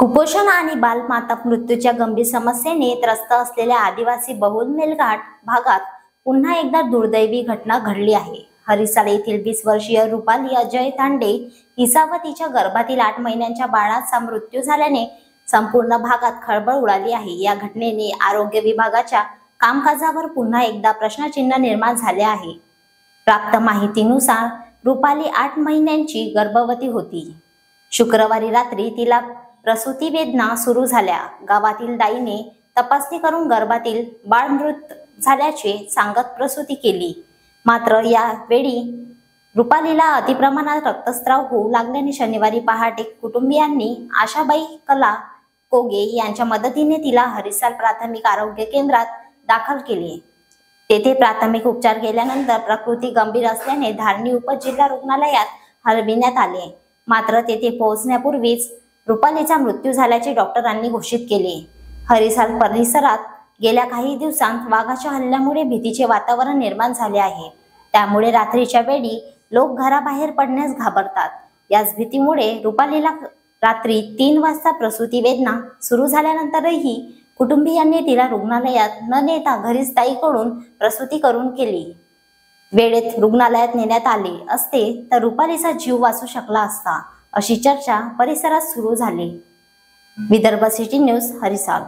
कुपोषण आणि बालमाता मृत्यूच्या गंभीर समस्येने त्रस्त असलेल्या आदिवासी बहुल मेलघाट भागात पुन्हा एकदा दुर्दैवी घटना घडली आहे। हरिसाल येथील 20 वर्षीय रुपाली अजय तांडे हिचा व तिच्या गर्भातील 8 महिन्यांच्या बाळाचा मृत्यू झाल्याने संपूर्ण भागात खळबळ उडाली आहे। या घटनेने आरोग्य विभागाच्या कामकाजावर पुन्हा एकदा प्रश्नचिन्ह निर्माण झाले आहे। प्राप्त माहितीनुसार रुपाली 8 महिन्यांची गर्भवती होती। शुक्रवारी रात्री तिला प्रसूती वेदना सुरू झाल्या। गावातील दाईने तपासणी करून गर्भातील बाळ मृत झाल्याचे सांगत प्रसूती केली। मात्र या वेळी रुपालीला अतिप्रमाणात रक्तस्राव होऊ लागल्याने शनिवारी पहाटे कुटुंबियांनी आशाबाई कला कोगे यांच्या मदतीने तिला हरिसाल प्राथमिक आरोग्य केंद्रात दाखल केले। तेथे प्राथमिक उपचार केल्यानंतर प्रकृती गंभीर असल्याने धारणी उपजिल्हा रुग्णालयात हलविण्यात आले। मात्र तेथे पोहोचण्यापूर्वीच रुपालीचा मृत्यू झाल्याचे डॉक्टरांनी घोषित केले। हरिसाल परिसरात गेल्या काही दिवसांत वाघाच्या हल्ल्यामुळे भीतीचे वातावरण निर्माण झाले आहे। त्यामुळे रात्रीच्या वेळी लोक घराबाहेर पडण्यास घाबरतात। याच भीतीमुळे रुपालीला रात्री 3 वाजता प्रसूती वेदना सुरू झाल्यानंतरही कुटुंबियांनी तिला रुग्णालयात न नेता घरीच ताईकडून प्रसूती करून केली। वेळेत रुग्णालयात नेण्यात आले असते तर रुपालीचा जीव वाचू शकला असता, अशी चर्चा परिसरात सुरू झाली। Vidarbha city news, Harisal.